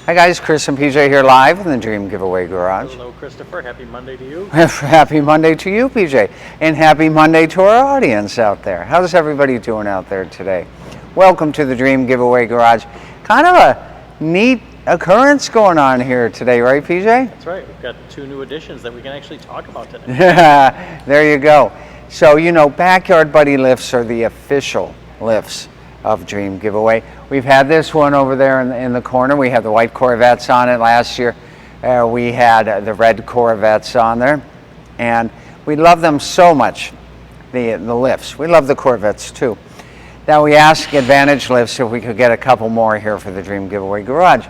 Hi guys, Chris and PJ here live in the Dream Giveaway Garage. Hello Christopher, happy Monday to you. Happy Monday to you, PJ, and happy Monday to our audience out there. How's everybody doing out there today? Welcome to the Dream Giveaway Garage. Kind of a neat occurrence going on here today, right, PJ? That's right, we've got 2 new additions that we can actually talk about today. There you go. So, you know, Backyard Buddy lifts are the official lifts of Dream Giveaway. We've had this one over there in the corner. We had the white Corvettes on it last year. We had the red Corvettes on there, and we love them so much, the lifts. We love the Corvettes too. Now we asked Advantage Lifts if we could get a couple more here for the Dream Giveaway Garage.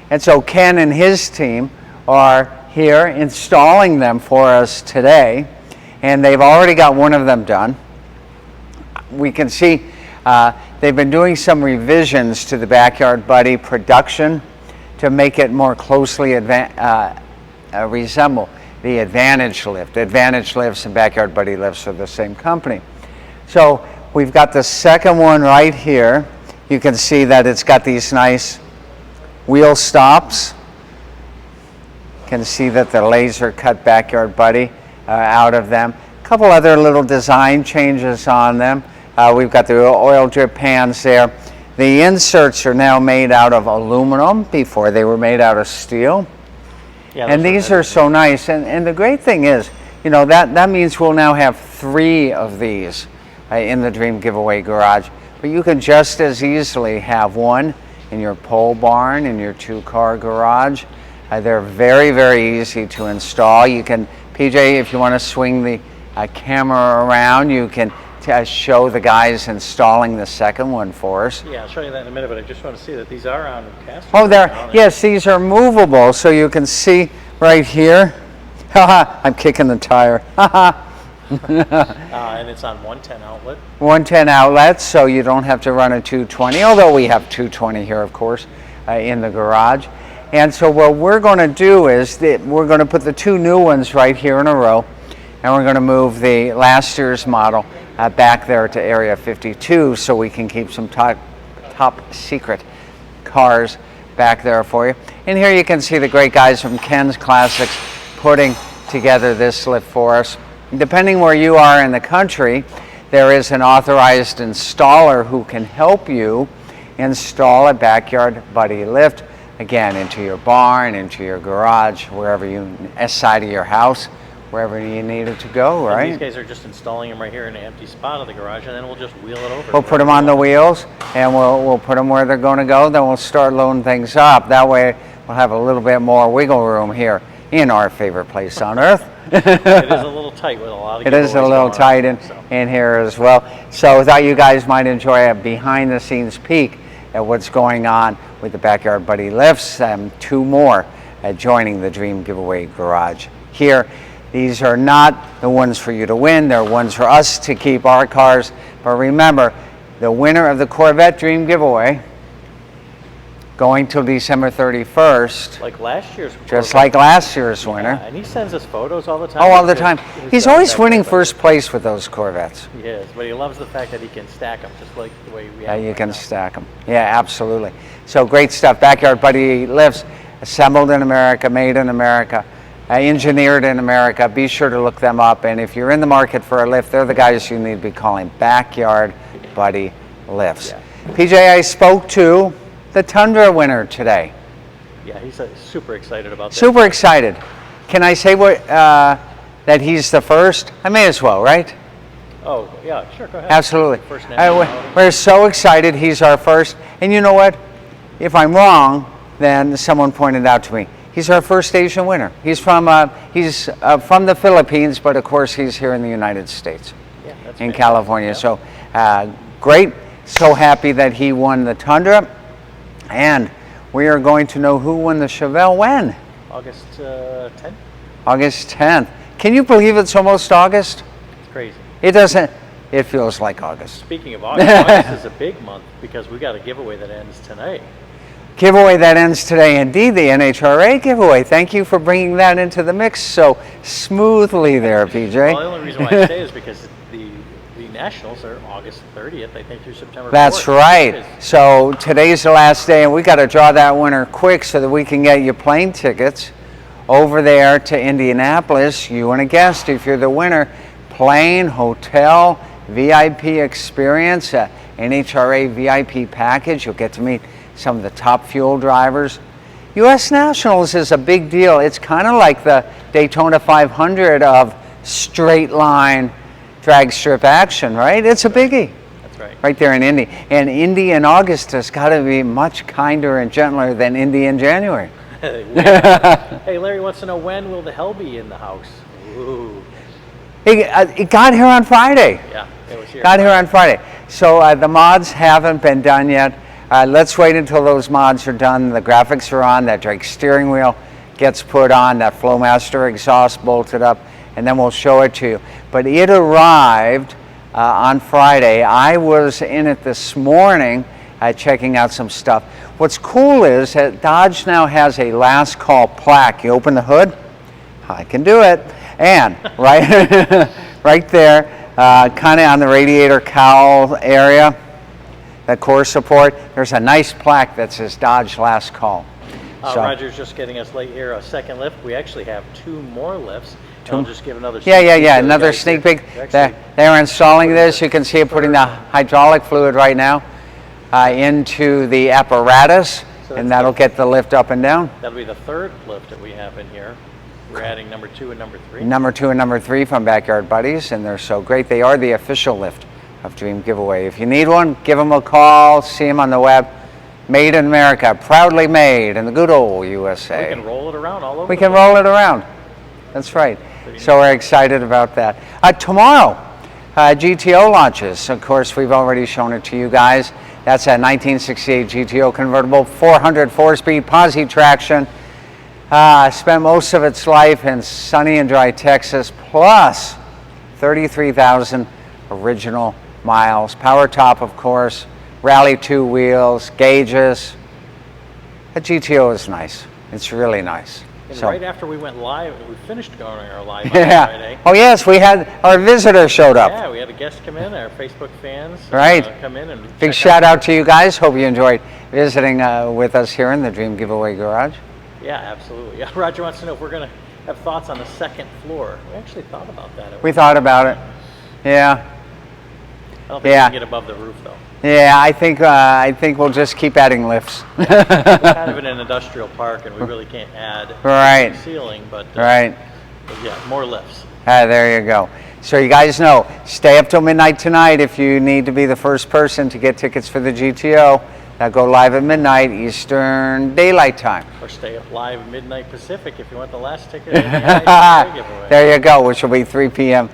And so Ken and his team are here installing them for us today, and they've already got one of them done. We can see they've been doing some revisions to the Backyard Buddy production to make it more closely resemble the Advantage lift. Advantage lifts and Backyard Buddy lifts are the same company. So we've got the second one right here. You can see that it's got these nice wheel stops. You can see that the laser cut Backyard Buddy out of them. A couple other little design changes on them. We've got the oil drip pans there. The inserts are now made out of aluminum. Before they were made out of steel. Yeah, and these are so nice. And the great thing is, you know, that means we'll now have 3 of these in the Dream Giveaway Garage. But you can just as easily have one in your pole barn, in your 2-car garage. They're very, very easy to install. You can, PJ, if you want to swing the camera around, you can show the guys installing the second one for us. Yeah, I'll show you that in a minute, but I just want to see that these are on casters. Oh, yes, these are movable, so you can see right here. Haha, I'm kicking the tire. And it's on 110 outlet. 110 outlets, so you don't have to run a 220, although we have 220 here, of course, in the garage. And so what we're going to do is we're going to put the 2 new ones right here in a row, and we're going to move the last year's model back there to area 52 so we can keep some top secret cars back there for you. And here you can see the great guys from Ken's Classics putting together this lift for us. Depending where you are in the country, there is an authorized installer who can help you install a Backyard Buddy lift, again, into your barn, into your garage, wherever side of your house, wherever you need it to go, right? And these guys are just installing them right here in an empty spot of the garage, and then we'll just wheel it over. We'll put them on the wheels, and we'll put them where they're going to go. Then we'll start loading things up. That way, we'll have a little bit more wiggle room here in our favorite place on earth. It is a little tight with a lot of. It is a little tight in here as well. So I thought you guys might enjoy a behind-the-scenes peek at what's going on with the Backyard Buddy lifts. 2 more joining the Dream Giveaway Garage here. These are not the ones for you to win. They're ones for us to keep our cars. But remember, the winner of the Corvette Dream Giveaway, going till December 31st. Like last year's Corvette. Just like last year's winner. And he sends us photos all the time. Oh, all the time. He's always winning first place with those Corvettes. He is, but he loves the fact that he can stack them just like the way we have. You can stack them. Yeah, absolutely. So great stuff. Backyard Buddy lifts, assembled in America, made in America. Engineered in America. Be sure to look them up, and if you're in the market for a lift, they're the guys you need to be calling. Backyard Buddy lifts. Yeah. PJ, I spoke to the Tundra winner today. Yeah, he's super excited about that. Super excited. Can I say that he's the first? I may as well, right? Oh, yeah, sure, go ahead. Absolutely. First we're so excited he's our first. And you know what? If I'm wrong, then someone pointed out to me, he's our first Asian winner. He's from the Philippines, but of course he's here in the United States, in California. Yeah. So great. So happy that he won the Tundra. And we are going to know who won the Chevelle when? August 10th. August 10th. Can you believe it's almost August? It's crazy. It doesn't. It feels like August. Speaking of August, August is a big month because we got a giveaway that ends tonight. Giveaway that ends today, indeed, the NHRA giveaway. Thank you for bringing that into the mix so smoothly there, PJ. Well, the only reason why I say is because the Nationals are August 30th, I think, through September 4th. That's right. So today's the last day, and we got to draw that winner quick so that we can get you plane tickets over there to Indianapolis. You and a guest, if you're the winner, plane, hotel, VIP experience, NHRA VIP package. You'll get to meet some of the top fuel drivers. U.S. Nationals is a big deal. It's kind of like the Daytona 500 of straight line drag strip action, right? It's a biggie. That's right. Right there in Indy. And Indy in August has got to be much kinder and gentler than Indy in January. Hey, Larry wants to know, when will the hell be in the house? Ooh. It got here on Friday. Yeah, it was here. Got here on Friday. So the mods haven't been done yet. Let's wait until those mods are done. The graphics are on, that Drake steering wheel gets put on, that Flowmaster exhaust bolted up, and then we'll show it to you. But it arrived on Friday. I was in it this morning checking out some stuff. What's cool is that Dodge now has a last call plaque. You open the hood, I can do it. And right there, kind of on the radiator cowl area, that core support, there's a nice plaque that says Dodge last call. So, Roger's just getting us late here, a second lift. We actually have 2 more lifts. I'll just give another another sneak peek. They're installing this. You can see it putting the hydraulic fluid right now into the apparatus, and that'll get the lift up and down. That'll be the 3rd lift that we have in here. We're adding number 2 and number 3. Number 2 and number 3 from Backyard Buddies, and they're so great. They are the official lift of Dream Giveaway. If you need one, give them a call, see them on the web. Made in America, proudly made in the good old USA. We can roll it around all over. We can roll it around. That's right. So we're excited about that. Tomorrow, GTO launches. Of course, we've already shown it to you guys. That's a 1968 GTO convertible, 400 4-speed posi traction. Spent most of its life in sunny and dry Texas, plus 33,000 original miles. Power top, of course. Rally 2 wheels, gauges. The GTO is nice. It's really nice. And so, right after we went live, we finished going our live on yeah. Friday. Oh yes, we had our visitor showed up. Yeah, we had a guest come in, our Facebook fans. Right. Come in and big shout out to you guys. Hope you enjoyed visiting with us here in the Dream Giveaway Garage. Yeah, absolutely. Yeah, Roger wants to know if we're going to have thoughts on the 2nd floor. We actually thought about that. We thought about it. Yeah. I don't think we can get above the roof though. Yeah, I think we'll just keep adding lifts. We're kind of in an industrial park, and we really can't add right. to the ceiling, but yeah, more lifts. There you go. So you guys know, stay up till midnight tonight if you need to be the first person to get tickets for the GTO. That go live at midnight Eastern Daylight Time. Or stay up live at midnight Pacific if you want the last ticket in the giveaway. There you go, which will be 3 a.m.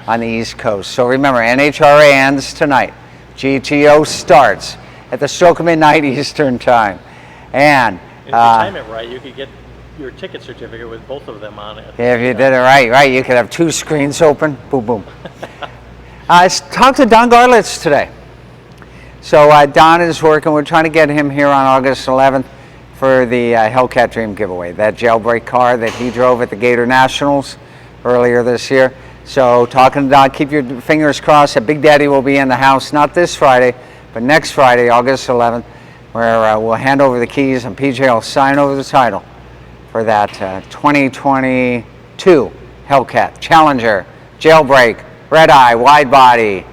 on the East Coast. So remember, NHRA ends tonight. GTO starts at the stroke of midnight Eastern Time. And if you time it right, you could get your ticket certificate with both of them on it. If you did it right, you could have 2 screens open. Boom, boom. I talked to Don Garlitz today. So Don is working. We're trying to get him here on August 11th for the Hellcat Dream Giveaway, that jailbreak car that he drove at the Gator Nationals earlier this year. So talking to Don, keep your fingers crossed that Big Daddy will be in the house, not this Friday, but next Friday, August 11th, where we'll hand over the keys and PJ will sign over the title for that 2022 Hellcat Challenger, jailbreak, red eye, wide body.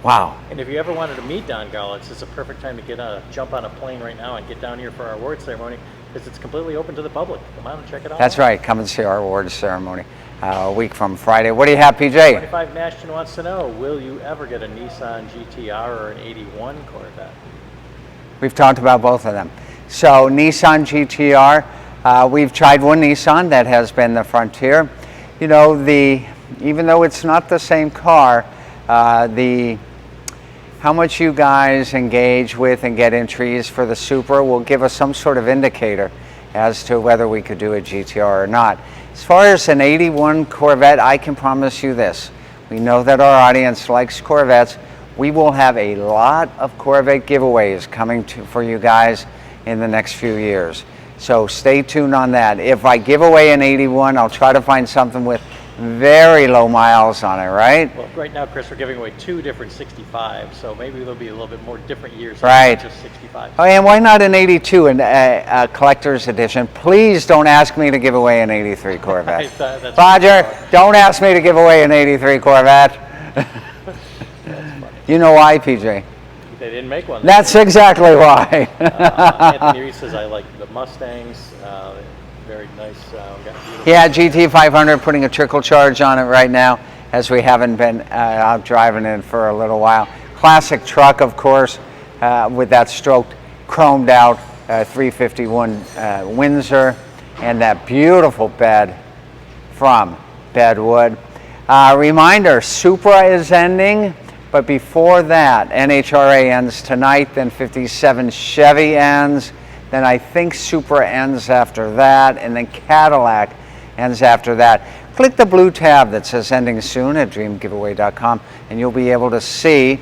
Wow. And if you ever wanted to meet Don Garlitz, it's a perfect time to jump on a plane right now and get down here for our award ceremony, because it's completely open to the public. Come on and check it out. That's right. Come and see our awards ceremony a week from Friday. What do you have, PJ? 25 Nashton wants to know, will you ever get a Nissan GTR or an 81 Corvette? We've talked about both of them. So Nissan GTR, we've tried one Nissan that has been the Frontier. You know, even though it's not the same car, how much you guys engage with and get entries for the Supra will give us some sort of indicator as to whether we could do a GTR or not. As far as an 81 Corvette, I can promise you this. We know that our audience likes Corvettes. We will have a lot of Corvette giveaways coming for you guys in the next few years. So stay tuned on that. If I give away an 81, I'll try to find something with very low miles on it, right? Well, right now, Chris, we're giving away 2 different 65s, so maybe there'll be a little bit more different years. Right. Just 65. Oh, and why not an 82, a collector's edition? Please don't ask me to give away an 83 Corvette. That's Roger, don't ask me to give away an 83 Corvette. You know why, PJ? They didn't make one. That's exactly why. Anthony Reese says, I like the Mustangs. Very nice. Yeah, GT 500 putting a trickle charge on it right now, as we haven't been out driving it for a little while. Classic truck, of course, with that stroked, chromed out 351 Windsor, and that beautiful bed from Bedwood. Reminder, Supra is ending, but before that, NHRA ends tonight, then 57 Chevy ends, then I think Supra ends after that, and then Cadillac ends after that. Click the blue tab that says ending soon at dreamgiveaway.com, and you'll be able to see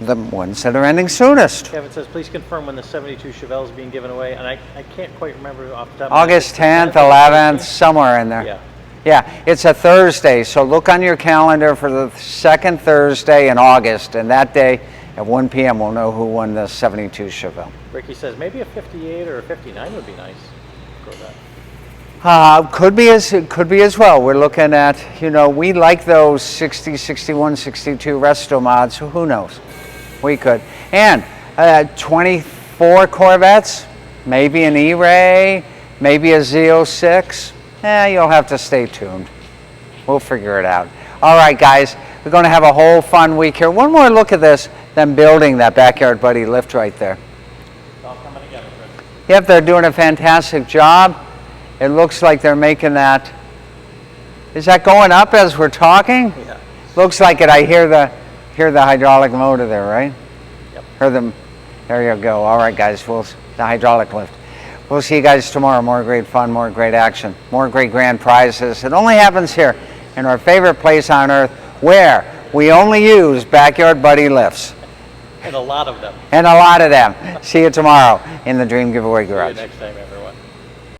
the ones that are ending soonest. Kevin says, please confirm when the 72 Chevelle is being given away, and I can't quite remember off the top of my head. August 10th, 11th, somewhere in there. Yeah. Yeah, it's a Thursday, so look on your calendar for the second Thursday in August, and that day at 1 p.m. we'll know who won the 72 Chevelle. Ricky says, maybe a 58 or a 59 would be nice. Corvette. Could be as well. We're looking at, we like those 60, 61, 62 resto mods, so who knows? We could. And 24 Corvettes, maybe an E-Ray, maybe a Z06. You'll have to stay tuned. We'll figure it out. All right, guys, we're going to have a whole fun week here. One more look at this, them building that Backyard Buddy lift right there. It's all coming together, Chris. Yep, they're doing a fantastic job. It looks like they're making that. Is that going up as we're talking? Yeah. Looks like it. I hear the hydraulic motor there, right? Yep. Heard them. There you go. All right, guys. The hydraulic lift. We'll see you guys tomorrow. More great fun, more great action, more great grand prizes. It only happens here in our favorite place on earth, where we only use Backyard Buddy lifts. And a lot of them. And a lot of them. See you tomorrow in the Dream Giveaway Garage. See you next time, everyone.